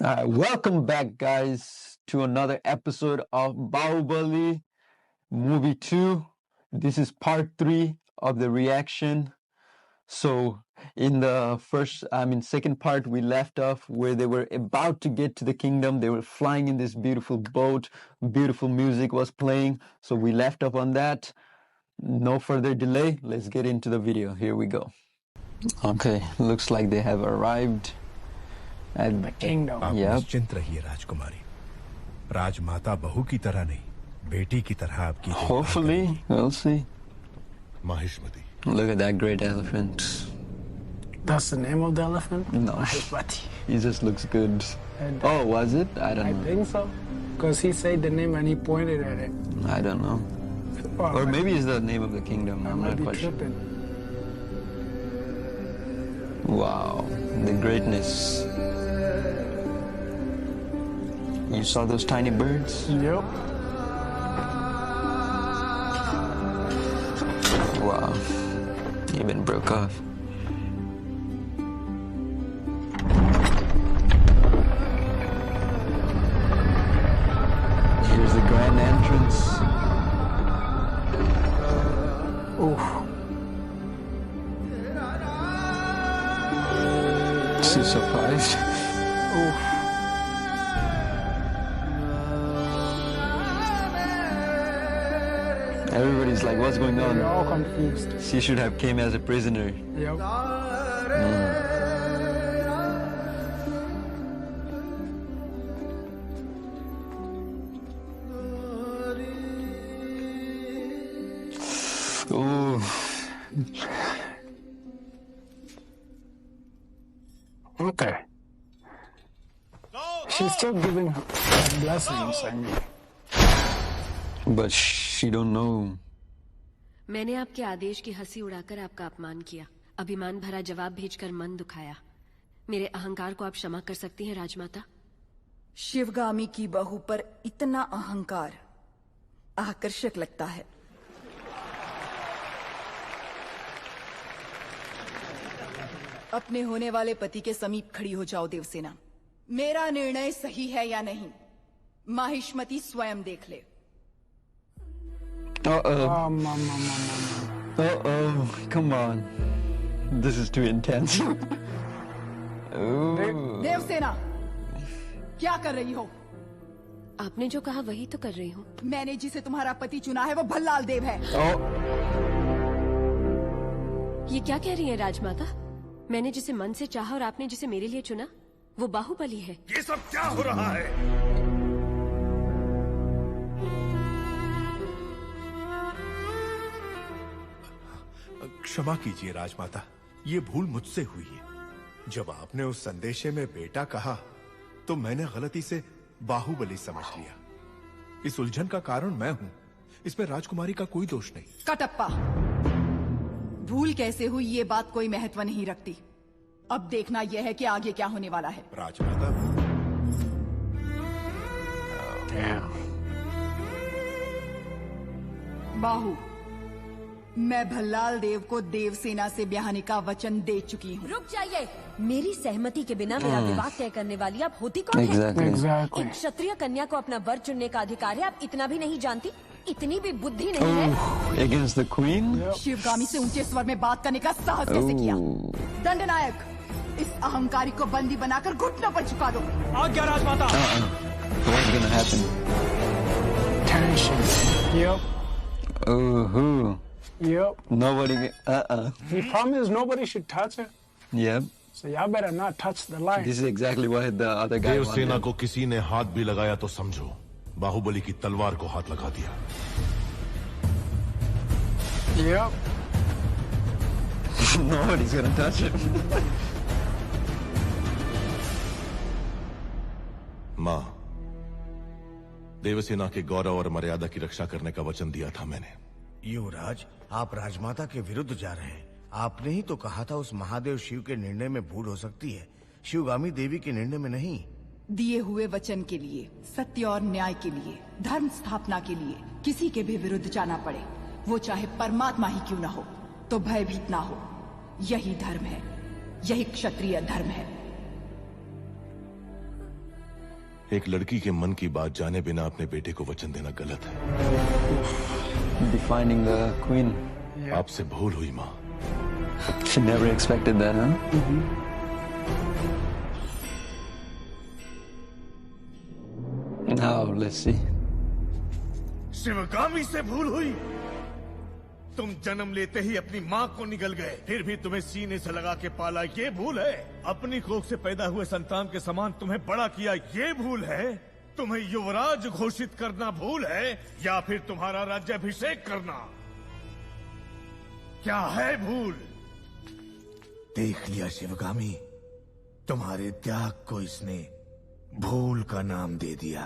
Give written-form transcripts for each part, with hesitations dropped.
Welcome back, guys, to another episode of Bahubali Movie 2. This is part 3 of the reaction. So, in the second part, we left off where they were about to get to the kingdom. They were flying in this beautiful boat, beautiful music was playing. So, we left off on that. No further delay, let's get into the video. Here we go. Okay, looks like they have arrived at the kingdom. आप Yep. निश्चिंत रहिए राजकुमारी। राजमाता बहू की तरह नहीं, बेटी की तरह आपकी देखभाल Hopefully, करेगी। we'll see. Mahishmati, Look at that great elephant. That's the name of the elephant? No, Mahishmati. he just looks good. And Oh, was it? I I don't know. think so. Because he said the name and he pointed at it. I don't know. Or maybe it's the name of the kingdom. I I'm might not be quite sure. tripping. Wow, the greatness. You saw those tiny birds? Yep. Wow, even broke off. Here's the grand entrance. Oof. She's surprised. Oof. Everybody's like, what's going They're on? all confused. She should have came as a prisoner. Yep. Ooh. Okay. She's still giving her blessings. I mean. But she don't know. मैंने आपके आदेश की हंसी उड़ाकर आपका अपमान किया, अभिमान भरा जवाब भेजकर मन दुखाया। मेरे अहंकार को आप क्षमा कर सकती हैं राजमाता? शिवगामी की बहू पर इतना अहंकार आकर्षक लगता है। अपने होने वाले पति के समीप खड़ी हो जाओ देवसेना। मेरा निर्णय सही है या नहीं, माहिष्मती स्वयं देख ले। Uh-oh. Mama. Uh-oh. Come on. This is too intense. Ooh. Devasena, क्या कर रही हो? आपने जो कहा वही तो कर रही हूँ। मैंने जिसे तुम्हारा पति चुना है वो भल्लाल देव है। Oh. ये क्या कह रही हैं राजमाता? मैंने जिसे मन से चाहा और आपने जिसे मेरे लिए चुना, वो बाहुबली है। ये सब क्या हो रहा है? क्षमा कीजिए राजमाता, ये भूल मुझसे हुई है। जब आपने उस संदेशे में बेटा कहा, तो मैंने गलती से बाहुबली समझ लिया। इस उलझन का कारण मैं हूं, इसमें राजकुमारी का कोई दोष नहीं। कटप्पा, भूल कैसे हुई ये बात कोई महत्व नहीं रखती। अब देखना यह है कि आगे क्या होने वाला है। राजमाता, Damn. बाहु, मैं भल्लाल देव को देवसेना से ब्याहने का वचन दे चुकी हूँ। रुक जाइए। मेरी सहमति के बिना मेरा विवाह तय करने वाली आप होती कौन है? Exactly. Exactly. एक क्षत्रिय कन्या को अपना वर चुनने का अधिकार है, आप इतना भी नहीं जानती? इतनी भी बुद्धि नहीं है? Oh. Against the queen? Sivagami से ऊंचे स्वर में बात करने का साहस कैसे किया? Oh. दंडनायक, इस अहंकारी को बंदी बनाकर घुटनों पर झुका दो। आज्ञा राजमाता। What's gonna happen? Tension. Yep. Ooh. Yep. Nobody. He promised nobody should touch her. Yep. So y'all better not touch the light. This is exactly what the other guy Devasena wanted. को किसी ने हाथ भी लगाया तो समझो बाहुबली की तलवार को हाथ लगा दिया। Yep. Nobody's gonna touch it. माँ, देवसेना के गौरव और मर्यादा की रक्षा करने का वचन दिया था मैंने। युवराज, आप राजमाता के विरुद्ध जा रहे हैं। आपने ही तो कहा था उस महादेव शिव के निर्णय में भूल हो सकती है, शिवगामी देवी के निर्णय में नहीं। दिए हुए वचन के लिए, सत्य और न्याय के लिए, धर्म स्थापना के लिए किसी के भी विरुद्ध जाना पड़े, वो चाहे परमात्मा ही क्यों ना हो, तो भयभीत ना हो। यही धर्म है, यही क्षत्रिय धर्म है। एक लड़की के मन की बात जाने बिना अपने बेटे को वचन देना गलत है। Defining the queen. आपसे भूल हुई माँ। She never expected that, huh? Now, let's see. Sivagami से भूल हुई। तुम जन्म लेते ही अपनी माँ को निगल गए, फिर भी तुम्हें सीने से लगा के पाला, ये भूल है? अपनी कोख से पैदा हुए संतान के समान तुम्हें बड़ा किया, ये भूल है? तुम्हें युवराज घोषित करना भूल है, या फिर तुम्हारा राज्याभिषेक करना? क्या है भूल? देख लिया शिवगामी, तुम्हारे त्याग को इसने भूल का नाम दे दिया।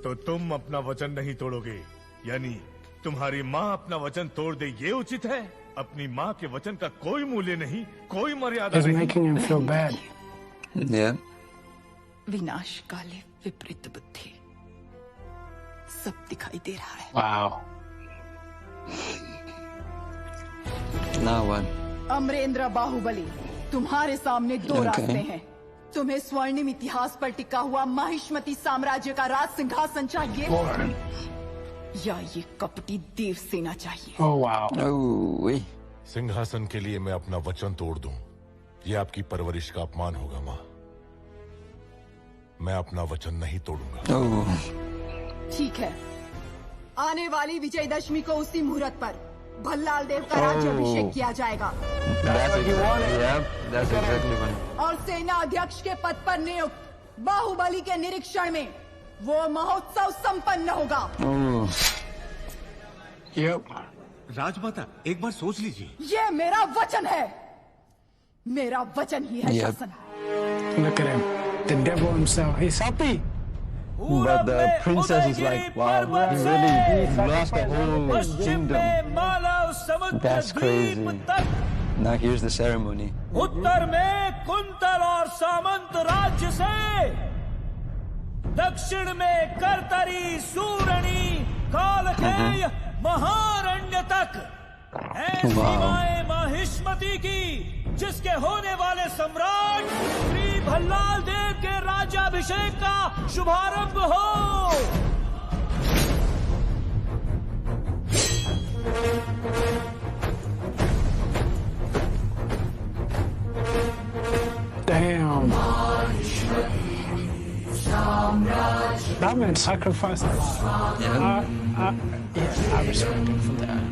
तो तुम अपना वचन नहीं तोड़ोगे, यानी तुम्हारी माँ अपना वचन तोड़ दे, ये उचित है? अपनी माँ के वचन का कोई मूल्य नहीं, कोई मर्यादा He's नहीं। making him feel bad. Yeah. विनाश काले विपरीत बुद्धि, सब दिखाई दे रहा है। Wow. Now what? Amarendra Baahubali, तुम्हारे सामने दो Okay. रास्ते हैं। तुम्हें स्वर्णिम इतिहास पर टिका हुआ माहिष्मती साम्राज्य का राज सिंहासन चाहिए, Lord. या ये कपटी देव सेना चाहिए। Oh, wow. Oh, wait. सिंहासन के लिए मैं अपना वचन तोड़ दूं, ये आपकी परवरिश का अपमान होगा माँ। मैं अपना वचन नहीं तोड़ूंगा। Oh. ठीक है, आने वाली विजयदशमी को उसी मुहूर्त पर भल्लाल देव का राज्याभिषेक किया जाएगा That's exactly, yeah, that's exactly what. और सेना अध्यक्ष के पद पर नियुक्त बाहुबली के निरीक्षण में वो महोत्सव संपन्न होगा। Oh. Yep. राजमाता, एक बार सोच लीजिए। ये मेरा वचन है, मेरा वचन ही है Yep. शासन। Look at him. The devil himself. He's happy. But the princess is like, wow, he really lost the whole kingdom. That's crazy. Now here's the ceremony. उत्तर में कुंतल और सामंत राज्य से, दक्षिण में करतरी, सूरणी, कालकेय, महारण्य तक है सीमाएं माहिष्मती की, जिसके होने वाले सम्राट श्री भल्लाल देव के राज्याभिषेक का शुभारंभ हो। Damn. That man sacrificed. Yeah, I respect him for that.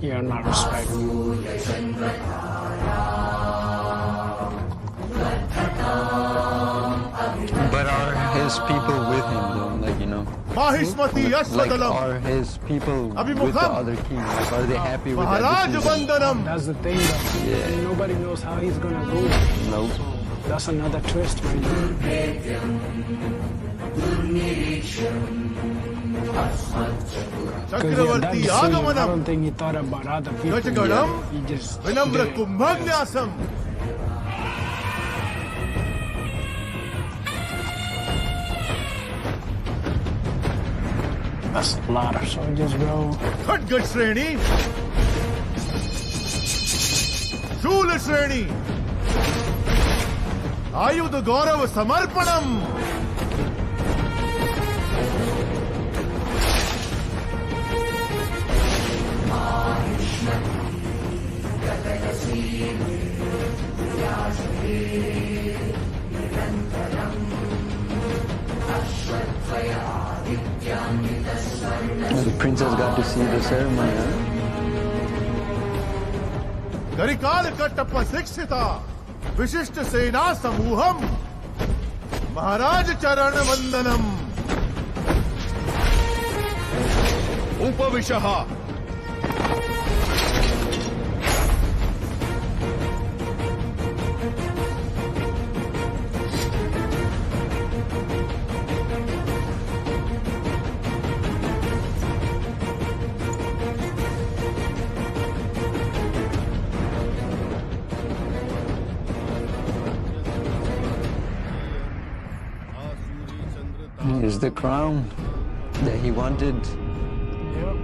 You're not respectful. But are his people with him though? Like, you know, Mahishmati like अश्वदलम are his people with the अभिमुखम other king? Like, are they happy with that Maharaj decision? वंदनम। That's the thing, though. Yeah. Nobody knows how he's gonna rule. Nope. That's another twist right there. Because yeah, that Chakraborty decision, I आगमनम don't think he thought about other people. गजगणम He just विनम्र did it. कुंभन्यासम। That's a lot of soldiers, bro. खड्ग श्रेणी, शूल श्रेणी, आयुध गौरव समर्पणम। The princess got to see the ceremony, huh? Karikala कट्टप्प शिक्षिता विशिष्ट सेना समूहम महाराज चरण वंदनम। उपविशः। Here's the crown that he wanted. Yep.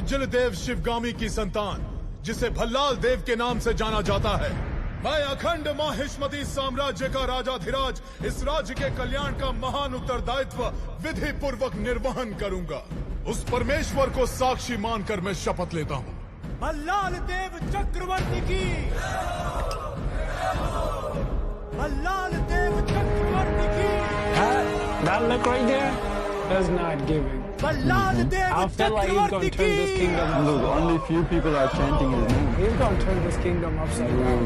निर्जल देव शिवगामी की संतान, जिसे भल्लाल देव के नाम से जाना जाता है। मैं अखंड माहिष्मती साम्राज्य का राजाधिराज इस राज्य के कल्याण का महान उत्तरदायित्व विधि पूर्वक निर्वहन करूंगा। उस परमेश्वर को साक्षी मानकर मैं शपथ लेता हूँ। भल्लाल देव चक्रवर्ती की, भल्लाल देव चक्रवर्ती की। That look right there, that's not giving. Bhallala Dev I feel like he's gonna turn this Chakraborty kingdom upside Look, down. only few people are chanting his name. He's gonna turn this kingdom upside down.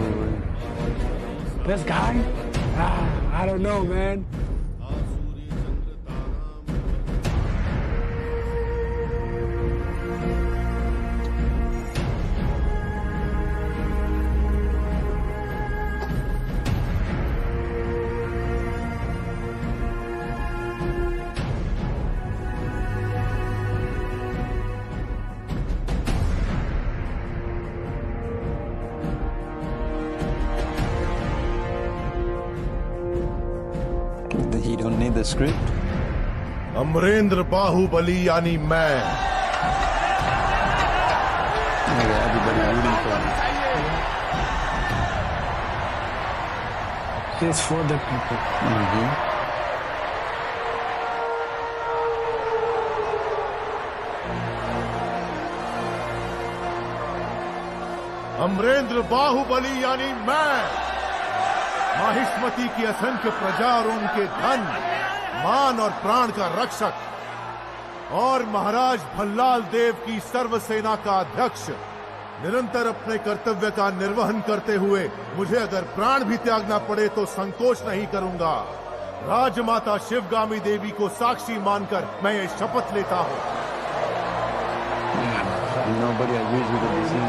This guy? I don't know, man. He don't need the script. Amarendra Baahubali यानी मैं। Okay, everybody rooting for him. It's for the people. Amarendra Baahubali यानी मैं, माहिष्मती की असंख्य प्रजा और उनके धन, मान और प्राण का रक्षक, और महाराज भल्लाल देव की सर्वसेना का अध्यक्ष, निरंतर अपने कर्तव्य का निर्वहन करते हुए मुझे अगर प्राण भी त्यागना पड़े तो संकोच नहीं करूंगा। राजमाता शिवगामी देवी को साक्षी मानकर मैं ये शपथ लेता हूँ। Nobody agrees with the decision.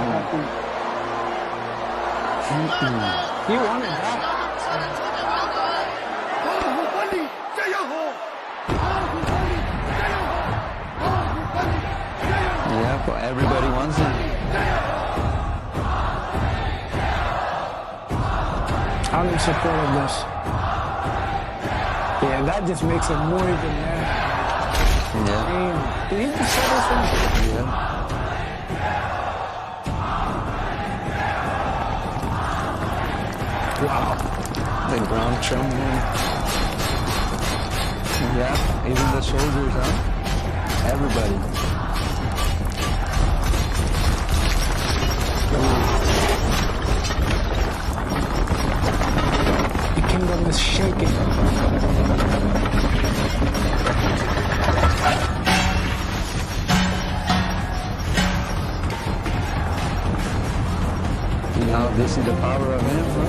He wanted that. Yeah, but everybody wants it. I'm in support of this. Yeah, that just makes him more even mad. Yeah. Damn. Did he just say this one? Yeah. Wow. The ground trembling. Yeah, even the soldiers, huh? Everybody. The kingdom is shaking. Now this is the power of him, bro.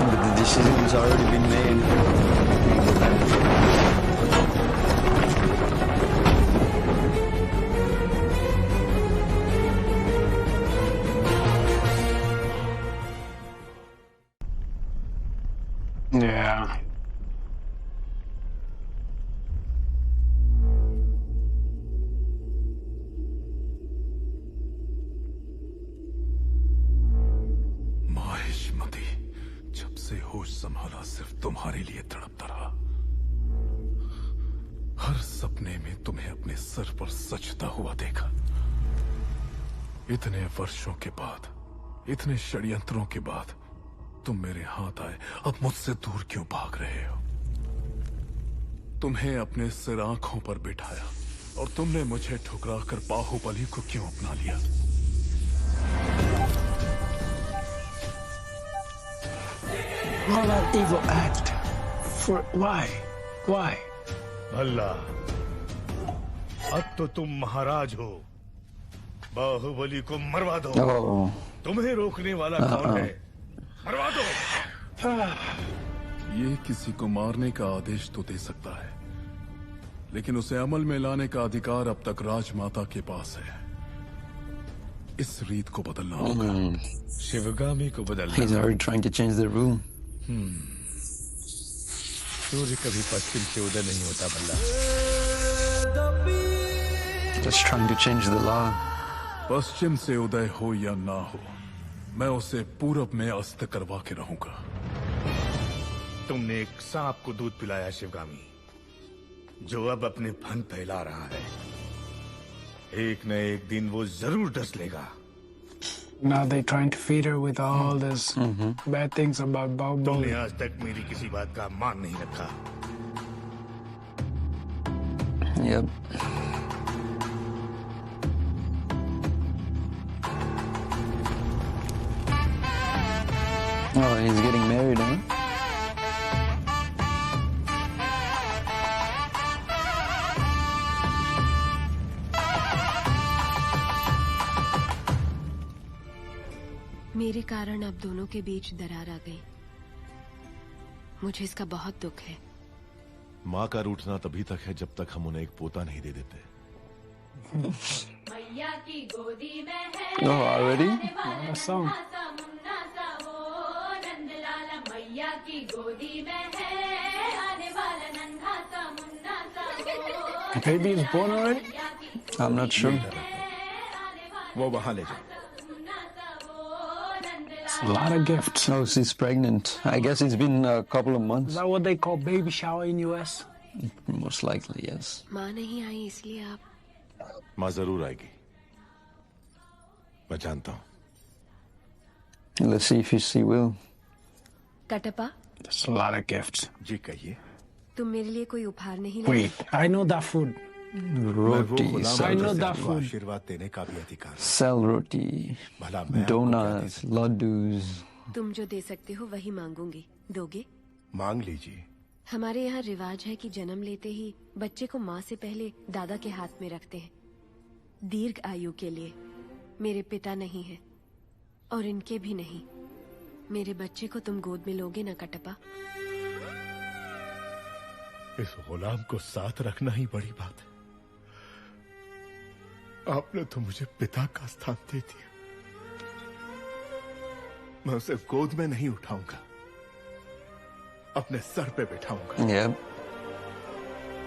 But the decision's already been made. Yeah. Mahishmati, जब से होश संभाला सिर्फ तुम्हारे लिए तड़पता रहा। हर सपने में तुम्हें अपने सर पर सजता हुआ देखा। इतने वर्षों के बाद, इतने षड्यंत्रों के बाद तुम मेरे हाथ आए, अब मुझसे दूर क्यों भाग रहे हो? तुम्हें अपने सिर आंखों पर बिठाया और तुमने मुझे ठुकराकर बाहुबली को क्यों अपना लिया? All that evil act. For why? Why? Bhalla, अब तो तुम महाराज हो। बाहुबली को मरवा दो। Oh. तुम्हें रोकने वाला कौन है? मरवा दो। ये किसी को मारने का आदेश तो दे सकता है, लेकिन उसे अमल में लाने का अधिकार अब तक राजमाता के पास है। इस रीत को बदलना होगा। शिवगामी को बदलना। He's already trying to change the rule. सूर्य कभी पश्चिम से उदय नहीं होता Bhalla. Just trying to change the law. पश्चिम से उदय हो या ना हो, मैं उसे पूरब में अस्त करवा के रहूंगा। तुमने एक सांप को दूध पिलाया शिवगामी, जो अब अपने फन फैला रहा है। एक न एक दिन वो जरूर डस लेगा। Now they're trying to feed her with all this bad things about Bahubali. तुमने आज तक मेरी किसी बात का मान नहीं रखा। Yep. Oh, he's getting married, huh? मेरे कारण अब दोनों के बीच दरार आ गई। मुझे इसका बहुत दुख है। माँ का रूठना तभी तक है जब तक हम उन्हें एक पोता नहीं दे देते। मैया की गोदी में है Oh, already? What a song. मैया की गोदी में है आने वाला नन्हा सा मुन्ना सा। The baby is born already? I'm not sure. वो वहां ले जाओ। It's a lot of gifts. Oh, she's pregnant. I guess it's been a couple of Is months. that what they call baby shower in US? Most likely, yes. माँ नहीं आई इसलिए आप। माँ जरूर आएगी, मैं जानता हूँ। Let's see if she will. Kattappa, There's a lot of gifts. जी कहिए। तुम मेरे लिए कोई उपहार नहीं लाए? Wait, I know that food. Rotis. I know that food. आशीर्वाद देने का भी अधिकार। Sell roti. भला मैं आपको क्या दे Donuts. Laddus. तुम जो दे सकते हो वही मांगूंगी। दोगे? मांग लीजिए। हमारे यहाँ रिवाज है कि जन्म लेते ही बच्चे को माँ से पहले दादा के हाथ में रखते हैं, दीर्घ आयु के लिए। मेरे पिता नहीं है और इनके भी नहीं। मेरे बच्चे को तुम गोद में लोगे ना कटप्पा? इस गुलाम को साथ रखना ही बड़ी बात है। आपने तो मुझे पिता का स्थान दे दिया। मैं उसे गोद में नहीं उठाऊंगा, अपने सर पे बिठाऊंगा। Yep.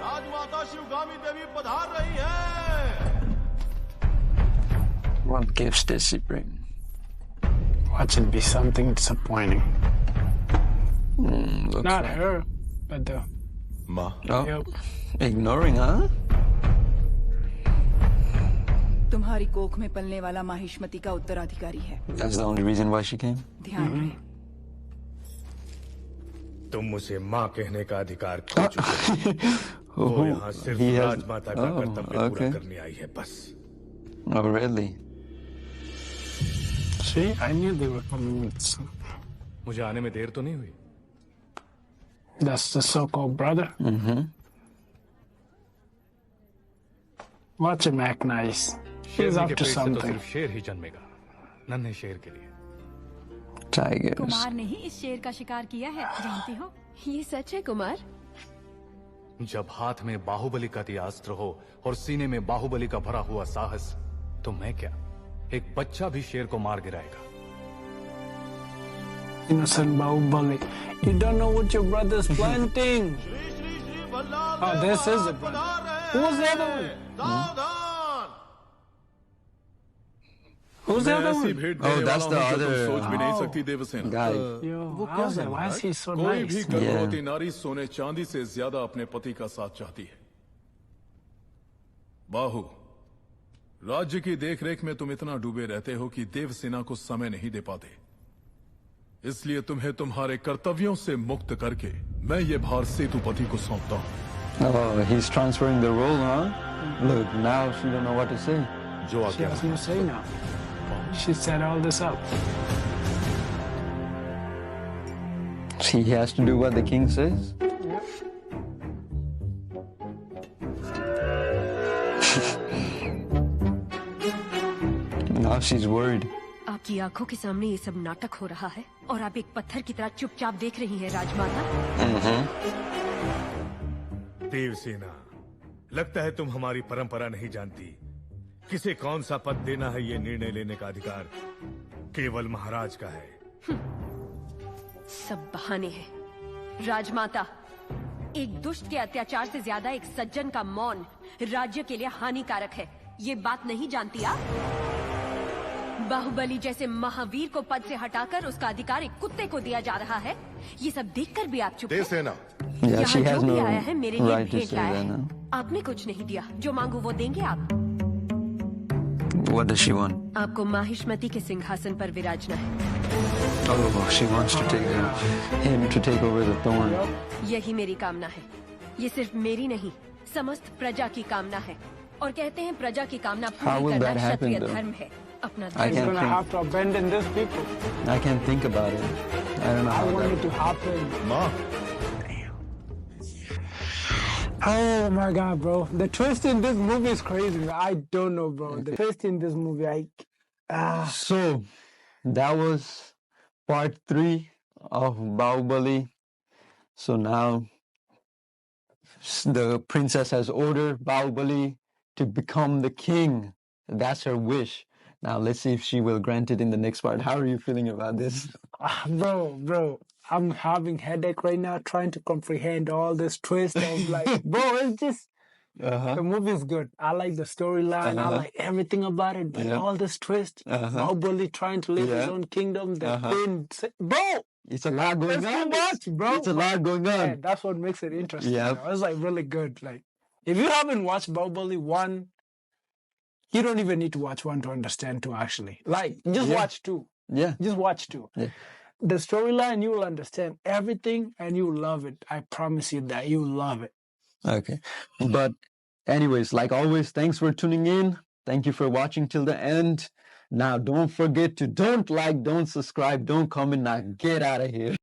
राजमाता शिवगामी देवी पधार रही है। What gifts did she bring? Watch it be something disappointing. Looks Not like. her, but the. माँ, Oh, Yep. ignoring, huh? तुम्हारी कोख में पलने वाला माहिष्मति का उत्तराधिकारी है। That's the only reason why she came. ध्यान रहे। तुम मुझे माँ कहने का अधिकार खो चुके हो। वो यहाँ सिर्फ he has- राजमाता का oh, कर्तव्य पूरा okay. करने आई है, बस। Oh, really? See, I knew they were coming with some. मुझे आने में देर तो नहीं हुई? That's the so-called brother. Watch him act nice. He's up to something. शेर ही जन्मेगा, नन्हे शेर के लिए। Tigers. कुमार ने ही इस शेर का शिकार किया है, जानती हो? ये सच है कुमार? जब हाथ में बाहुबली का दिया अस्त्र हो और सीने में बाहुबली का भरा हुआ साहस, तो मैं क्या, एक बच्चा भी शेर को मार गिराएगा। Innocent Bahubali. You don't know what your brother's planting. Oh, this is the brother. Who's the other one? Who's the other one? Oh, that's the other सोच भी नहीं सकती Devasena. guy. Yo, how's that? Why is he so कोई भी nice? गर्भवती नारी सोने चांदी से ज्यादा अपने पति का साथ चाहती है। बाहु, राज्य की देखरेख में तुम इतना डूबे रहते हो कि देवसेना को समय नहीं दे पाते। इसलिए तुम्हें तुम्हारे कर्तव्यों से मुक्त करके मैं ये भार सेतुपति को सौंपता हूँ। Oh, he's transferring the role, huh? Look, now she don't know what to say. जो She आज्ञा has no say now. She set all this up. He has to do what the king says. Now she's worried. आपकी आंखों के सामने ये सब नाटक हो रहा है और आप एक पत्थर की तरह चुपचाप देख रही हैं राजमाता। देवसेना, लगता है तुम हमारी परंपरा नहीं जानती। किसे कौन सा पद देना है, ये निर्णय लेने का अधिकार केवल महाराज का है। सब बहाने हैं। राजमाता, एक दुष्ट के अत्याचार से ज्यादा एक सज्जन का मौन राज्य के लिए हानिकारक है। ये बात नहीं जानती आप? बाहुबली जैसे महावीर को पद से हटाकर उसका अधिकार एक कुत्ते को दिया जा रहा है, ये सब देखकर भी आप चुप हैं। देसेना। Yeah, she यहाँ has जो भी no आया है मेरे लिए right to भेंट say लाया that है। now. आपने कुछ नहीं दिया, जो मांगू वो देंगे आप। What does she want? आपको माहिष्मति के सिंहासन पर विराजना है। Oh, she wants to take him to take over the throne. यही मेरी कामना है। ये सिर्फ मेरी नहीं, समस्त प्रजा की कामना है। और कहते हैं प्रजा की कामना How पूरी will करना that happen, क्षत्रिय though? धर्म है। अपना I He's can't gonna think. have to abandon these people. I can't think about it. I don't know I how want that. it to happen. माँ Oh my god, bro. The twist in this movie is crazy. Man. I don't know, bro. The twist in this movie, So, that was part 3 of Bahubali. So now, the princess has ordered Bahubali to become the king. That's her wish. Now, let's see if she will grant it in the next part. How are you feeling about this? bro. I'm having headache right now trying to comprehend all this twist of like, bro, it's just the movie is good. I like the storyline. I like everything about it. But all this twist, Bahubali trying to live his own kingdom, the queen, bro. It's a lot going It's on. too much, bro. It's a lot going on. Yeah, that's what makes it interesting. Yep. It was like really good. Like, if you haven't watched Bahubali 1, you don't even need to watch 1 to understand 2, actually. Like, just watch 2. Yeah. Just watch 2. Yeah. The storyline, you will understand everything and you will love it. I promise you that. You will love it. Okay. But anyways, like always, thanks for tuning in. Thank you for watching till the end. Now, don't forget to don't like, don't subscribe, don't comment. Now, get out of here.